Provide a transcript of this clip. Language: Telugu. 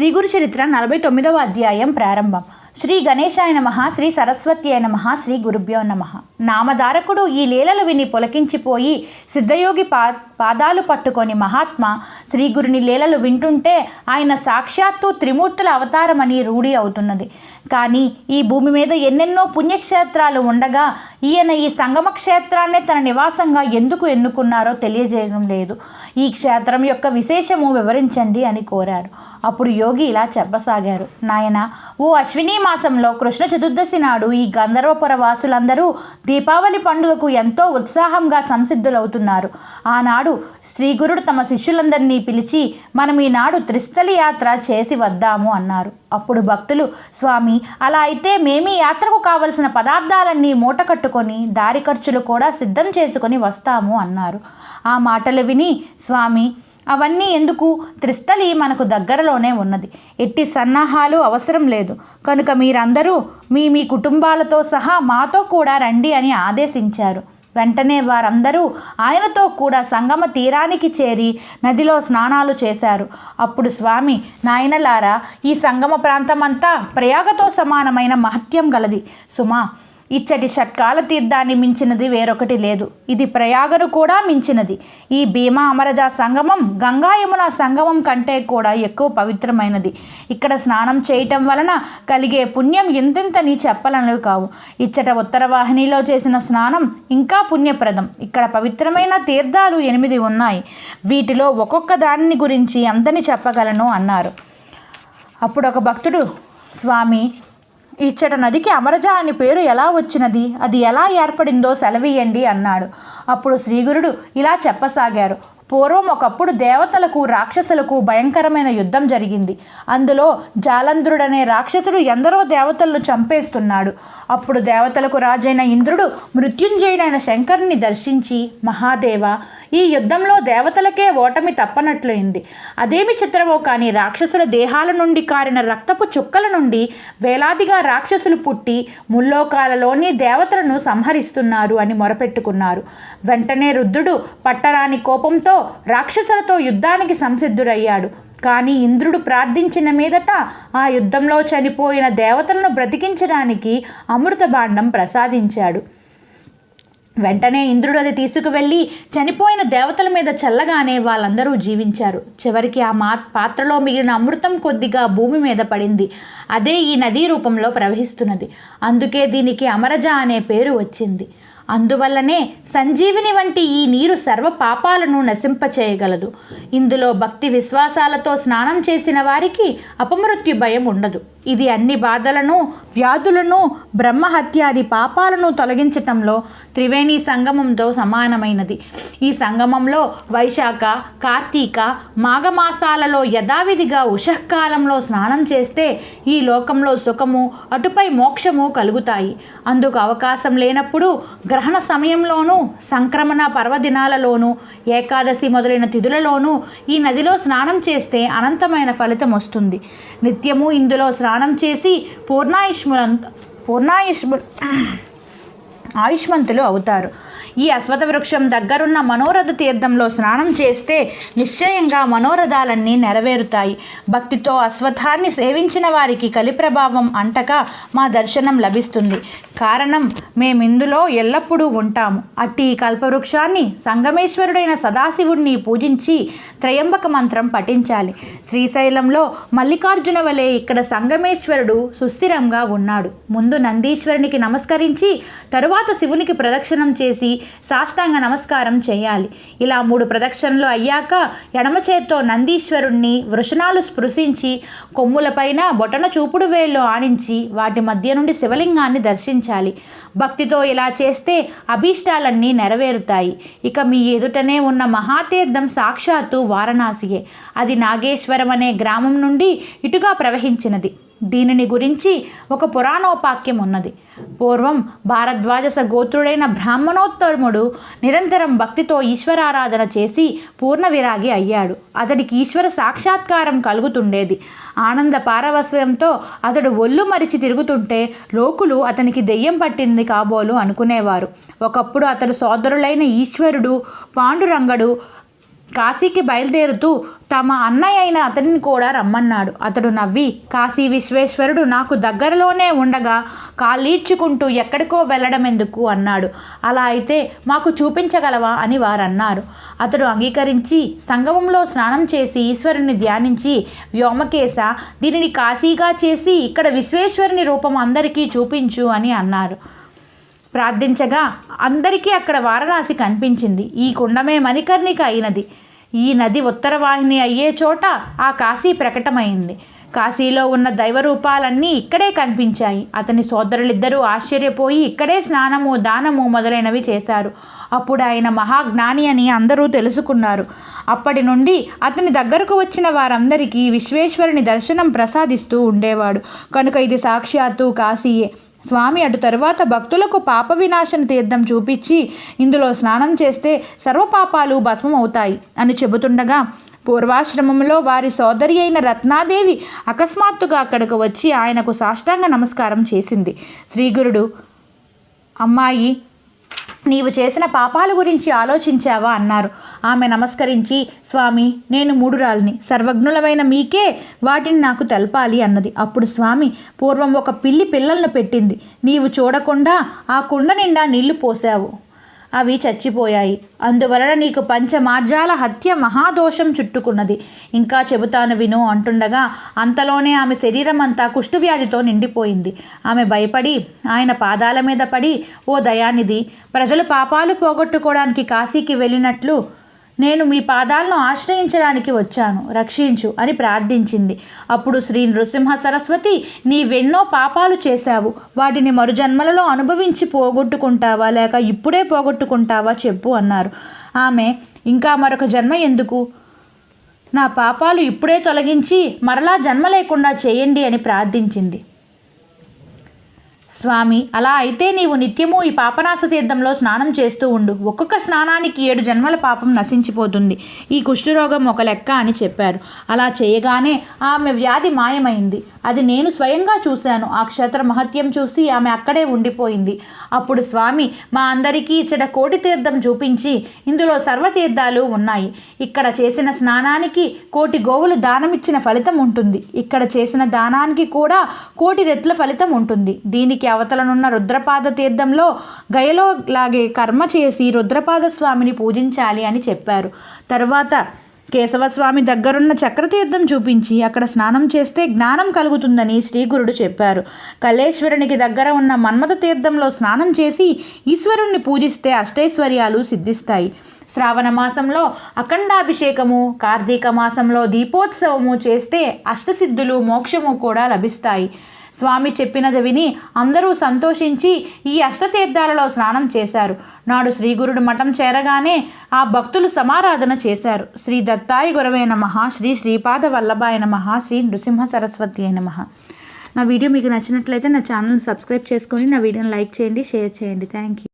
శ్రీ గురు చరిత్ర 49వ అధ్యాయం ప్రారంభం. శ్రీ గణేశాయ నమః, శ్రీ సరస్వత్యాయ నమః, శ్రీ గురుభ్యో నమః. నామధారకుడు ఈ లీలలు విని పులకించిపోయి సిద్ధయోగి పాదాలు పట్టుకొని మహాత్మా శ్రీ గురుని లీలలు వింటుంటే ఆయన సాక్షాత్తు త్రిమూర్తుల అవతారమని రూఢి అవుతున్నది. కానీ ఈ భూమి మీద ఎన్నెన్నో పుణ్యక్షేత్రాలు ఉండగా ఈయన ఈ సంగమ క్షేత్రాన్నే తన నివాసంగా ఎందుకు ఎన్నుకున్నారో తెలియజేయడం లేదు. ఈ క్షేత్రం యొక్క విశేషము వివరించండి అని కోరారు. అప్పుడు యోగి ఇలా చెప్పసాగారు. నాయన, ఓ అశ్విని మాసంలో కృష్ణ చతుర్దశి నాడు ఈ గంధర్వపుర వాసులందరూ దీపావళి పండుగకు ఎంతో ఉత్సాహంగా సంసిద్ధులవుతున్నారు. ఆనాడు శ్రీగురుడు తమ శిష్యులందరినీ పిలిచి మనం ఈనాడు త్రిస్థలి యాత్ర చేసి వద్దాము అన్నారు. అప్పుడు భక్తులు, స్వామి, అలా అయితే మేమీ యాత్రకు కావలసిన పదార్థాలన్నీ మూట కట్టుకొని దారి ఖర్చులు కూడా సిద్ధం చేసుకొని వస్తాము అన్నారు. ఆ మాటలు విని స్వామి, అవన్నీ ఎందుకు? త్రిస్థలి మనకు దగ్గరలోనే ఉన్నది. ఎట్టి సన్నాహాలు అవసరం లేదు. కనుక మీరందరూ మీ కుటుంబాలతో సహా మాతో కూడా రండి అని ఆదేశించారు. వెంటనే వారందరూ ఆయనతో కూడా సంగమ తీరానికి చేరి నదిలో స్నానాలు చేశారు. అప్పుడు స్వామి, నాయనలారా, ఈ సంగమ ప్రాంతమంతా ప్రయాగతో సమానమైన మహత్యం గలది సుమా. ఇచ్చటి షట్కాల తీర్థాన్ని మించినది వేరొకటి లేదు. ఇది ప్రయాగను కూడా మించినది. ఈ భీమా అమరజా సంగమం గంగా యమున సంగమం కంటే కూడా ఎక్కువ పవిత్రమైనది. ఇక్కడ స్నానం చేయటం వలన కలిగే పుణ్యం ఎంతెంతని చెప్పలనవి కావు. ఇచ్చట ఉత్తరవాహినిలో చేసిన స్నానం ఇంకా పుణ్యప్రదం. ఇక్కడ పవిత్రమైన తీర్థాలు 8 ఉన్నాయి. వీటిలో ఒక్కొక్క దాని గురించి అంతని చెప్పగలను అన్నారు. అప్పుడు ఒక భక్తుడు, స్వామి, ఇచ్చట నదికి అమరజ అని పేరు ఎలా వచ్చినది? అది ఎలా ఏర్పడిందో సెలవీయండి అన్నాడు. అప్పుడు శ్రీగురుడు ఇలా చెప్పసాగారు. పూర్వం ఒకప్పుడు దేవతలకు రాక్షసులకు భయంకరమైన యుద్ధం జరిగింది. అందులో జాలంధ్రుడనే రాక్షసుడు ఎందరో దేవతలను చంపేస్తున్నాడు. అప్పుడు దేవతలకు రాజైన ఇంద్రుడు మృత్యుంజయుడైన శంకరుని దర్శించి, మహాదేవ, ఈ యుద్ధంలో దేవతలకే ఓటమి తప్పనట్లయింది. అదేమి చిత్రమో కానీ రాక్షసుల దేహాల నుండి కారిన రక్తపు చుక్కల నుండి వేలాదిగా రాక్షసులు పుట్టి ముల్లోకాలలోని దేవతలను సంహరిస్తున్నారు అని మొరపెట్టుకున్నారు. వెంటనే రుద్రుడు పట్టరాని కోపంతో రాక్షసులతో యుద్ధానికి సంసిద్ధుడయ్యాడు. కానీ ఇంద్రుడు ప్రార్థించిన మీదట ఆ యుద్ధంలో చనిపోయిన దేవతలను బ్రతికించడానికి అమృత భాండం ప్రసాదించాడు. వెంటనే ఇంద్రుడు అది తీసుకువెళ్ళి చనిపోయిన దేవతల మీద చల్లగానే వాళ్ళందరూ జీవించారు. చివరికి ఆ పాత్రలో మిగిలిన అమృతం కొద్దిగా భూమి మీద పడింది. అదే ఈ నదీ రూపంలో ప్రవహిస్తున్నది. అందుకే దీనికి అమరజ అనే పేరు వచ్చింది. అందువల్లనే సంజీవిని వంటి ఈ నీరు సర్వ పాపాలను నశింపచేయగలదు. ఇందులో భక్తి విశ్వాసాలతో స్నానం చేసిన వారికి అపమృత్యు భయం ఉండదు. ఇది అన్ని బాధలను, వ్యాధులను, బ్రహ్మహత్యాది పాపాలను తొలగించటంలో త్రివేణి సంగమంతో సమానమైనది. ఈ సంగమంలో వైశాఖ, కార్తీక, మాఘమాసాలలో యథావిధిగా ఉషఃకాలంలో స్నానం చేస్తే ఈ లోకంలో సుఖము, అటుపై మోక్షము కలుగుతాయి. అందుకు అవకాశం లేనప్పుడు గ్రహణ సమయంలోనూ, సంక్రమణ పర్వదినాలలోనూ, ఏకాదశి మొదలైన తిథులలోనూ ఈ నదిలో స్నానం చేస్తే అనంతమైన ఫలితం వస్తుంది. నిత్యము ఇందులో స్నానం చేసి ఆయుష్మంతులు అవుతారు. ఈ అశ్వత్థ వృక్షం దగ్గరున్న మనోరథ తీర్థంలో స్నానం చేస్తే నిశ్చయంగా మనోరథాలన్నీ నెరవేరుతాయి. భక్తితో అశ్వత్థాన్ని సేవించిన వారికి కలిప్రభావం అంటక మా దర్శనం లభిస్తుంది. కారణం, మేమిందులో ఎల్లప్పుడూ ఉంటాము. అట్టి ఈ కల్పవృక్షాన్ని సంగమేశ్వరుడైన సదాశివుడిని పూజించి త్రయంబక మంత్రం పఠించాలి. శ్రీశైలంలో మల్లికార్జున వలె ఇక్కడ సంగమేశ్వరుడు సుస్థిరంగా ఉన్నాడు. ముందు నందీశ్వరునికి నమస్కరించి తరువాత శివునికి ప్రదక్షిణం చేసి సాష్టాంగ నమస్కారం చేయాలి. ఇలా 3 ప్రదక్షిణలు అయ్యాక ఎడమ చేత్తో నందీశ్వరుణ్ణి వృషణాలు స్పృశించి కొమ్ములపైన బొటన చూపుడు వేల్లో ఆనించి వాటి మధ్య నుండి శివలింగాన్ని దర్శించాలి. భక్తితో ఇలా చేస్తే అభీష్టాలన్నీ నెరవేరుతాయి. ఇక మీ ఎదుటనే ఉన్న మహాతీర్థం సాక్షాత్తు వారణాసియే. అది నాగేశ్వరం అనే గ్రామం నుండి ఇటుగా ప్రవహించినది. దీనిని గురించి ఒక పురాణోపాక్యం ఉన్నది. పూర్వం భారద్వాజ గోత్రుడైన బ్రాహ్మణోత్తముడు నిరంతరం భక్తితో ఈశ్వరారాధన చేసి పూర్ణ విరాగి అయ్యాడు. అతడికి ఈశ్వర సాక్షాత్కారం కలుగుతుండేది. ఆనంద పారవస్యంతో అతడు ఒళ్ళు మరిచి తిరుగుతుంటే లోకులు అతనికి దెయ్యం పట్టింది కాబోలు అనుకునేవారు. ఒకప్పుడు అతడు సోదరులైన ఈశ్వరుడు, పాండురంగడు, కాశీకి బయలుదేరుతూ తమ అన్నయ్య అయిన అతనిని కూడా రమ్మన్నాడు. అతడు నవ్వి, కాశీ విశ్వేశ్వరుడు నాకు దగ్గరలోనే ఉండగా కాళ్ళీడ్చుకుంటూ ఎక్కడికో వెళ్ళడం ఎందుకు అన్నాడు. అలా అయితే మాకు చూపించగలవా అని వారన్నారు. అతడు అంగీకరించి సంగమంలో స్నానం చేసి ఈశ్వరుని ధ్యానించి, వ్యోమకేశ, దీనిని కాశీగా చేసి ఇక్కడ విశ్వేశ్వరుని రూపం అందరికీ చూపించు అని అన్నారు. ప్రార్థించగా అందరికీ అక్కడ వారణాసి కనిపించింది. ఈ కుండమే మణికర్ణిక అయినది. ఈ నది ఉత్తరవాహిని అయ్యే చోట ఆ కాశీ ప్రకటమైంది. కాశీలో ఉన్న దైవరూపాలన్నీ ఇక్కడే కనిపించాయి. అతని సోదరులిద్దరూ ఆశ్చర్యపోయి ఇక్కడే స్నానము, దానము మొదలైనవి చేశారు. అప్పుడు ఆయన మహాజ్ఞాని అని అందరూ తెలుసుకున్నారు. అప్పటి నుండి అతని దగ్గరకు వచ్చిన వారందరికీ విశ్వేశ్వరుని దర్శనం ప్రసాదిస్తూ ఉండేవాడు. కనుక ఇది సాక్షాత్తు కాశీయే. స్వామి అటు తరువాత భక్తులకు పాప వినాశన తీర్థం చూపించి, ఇందులో స్నానం చేస్తే సర్వపాపాలు భస్మం అవుతాయి అని చెబుతుండగా, పూర్వాశ్రమంలో వారి సోదరి అయిన రత్నాదేవి అకస్మాత్తుగా అక్కడికి వచ్చి ఆయనకు సాష్టాంగ నమస్కారం చేసింది. శ్రీగురుడు, అమ్మాయి, నీవు చేసిన పాపాల గురించి ఆలోచించావా అన్నారు. ఆమె నమస్కరించి, స్వామి, నేను మూఢురాలిని, సర్వజ్ఞులమైన మీకే వాటిని నాకు తెలపాలి అన్నది. అప్పుడు స్వామి, పూర్వం ఒక పిల్లి పిల్లలను పెట్టింది. నీవు చూడకుండా ఆ కుండ నిండా నీళ్లు పోసావు. అవి చచ్చిపోయాయి. అందువలన నీకు పంచమార్జాల హత్య మహాదోషం చుట్టుకున్నది. ఇంకా చెబుతాను విను అంటుండగా అంతలోనే ఆమె శరీరం అంతా కుష్ఠవ్యాధితో నిండిపోయింది. ఆమె భయపడి ఆయన పాదాల మీద పడి, ఓ దయానిధి, ప్రజలు పాపాలు పోగొట్టుకోవడానికి కాశీకి వెళ్ళినట్లు నేను మీ పాదాలను ఆశ్రయించడానికి వచ్చాను, రక్షించు అని ప్రార్థించింది. అప్పుడు శ్రీ నృసింహ సరస్వతి, నీవెన్నో పాపాలు చేశావు, వాటిని మరుజన్మలలో అనుభవించి పోగొట్టుకుంటావా లేక ఇప్పుడే పోగొట్టుకుంటావా చెప్పు అన్నారు. ఆమె, ఇంకా మరొక జన్మ ఎందుకు, నా పాపాలు ఇప్పుడే తొలగించి మరలా జన్మ లేకుండా చేయండి అని ప్రార్థించింది. స్వామి, అలా అయితే నీవు నిత్యము ఈ పాపనాశ తీర్థంలో స్నానం చేస్తూ ఉండు. ఒక్కొక్క స్నానానికి 7 జన్మల పాపం నశించిపోతుంది. ఈ కుష్ఠరోగం ఒక లెక్క అని చెప్పారు. అలా చేయగానే ఆమె వ్యాధి మాయమైంది. అది నేను స్వయంగా చూశాను. ఆ క్షేత్ర మహత్యం చూసి ఆమె అక్కడే ఉండిపోయింది. అప్పుడు స్వామి మా అందరికీ ఇచ్చట కోటి తీర్థం చూపించి, ఇందులో సర్వతీర్థాలు ఉన్నాయి. ఇక్కడ చేసిన స్నానానికి 1,000 గోవులు దానమిచ్చిన ఫలితం ఉంటుంది. ఇక్కడ చేసిన దానానికి కూడా 1,000 రెట్ల ఫలితం ఉంటుంది. దీనికి అవతలనున్న రుద్రపాద తీర్థంలో గయలో లాగే కర్మ చేసి రుద్రపాద స్వామిని పూజించాలి అని చెప్పారు. తర్వాత కేశవస్వామి దగ్గరున్న చక్రతీర్థం చూపించి అక్కడ స్నానం చేస్తే జ్ఞానం కలుగుతుందని శ్రీగురుడు చెప్పారు. కలేశ్వరునికి దగ్గర ఉన్న మన్మథ తీర్థంలో స్నానం చేసి ఈశ్వరుణ్ణి పూజిస్తే అష్టైశ్వర్యాలు సిద్ధిస్తాయి. శ్రావణ మాసంలో అఖండాభిషేకము, కార్తీక మాసంలో దీపోత్సవము చేస్తే అష్టసిద్ధులు, మోక్షము కూడా లభిస్తాయి. స్వామి చెప్పినది విని అందరూ సంతోషించి ఈ అష్టతీర్థాలలో స్నానం చేశారు. నాడు శ్రీగురుడు మఠం చేరగానే ఆ భక్తులు సమారాధన చేశారు. శ్రీ దత్తాయ గురవే నమః, శ్రీ శ్రీపాద వల్లభాయ నమః, శ్రీ నృసింహ సరస్వతి నమః. నా వీడియో మీకు నచ్చినట్లయితే నా ఛానల్ని సబ్స్క్రైబ్ చేసుకొని నా వీడియోని లైక్ చేయండి, షేర్ చేయండి. Thank you.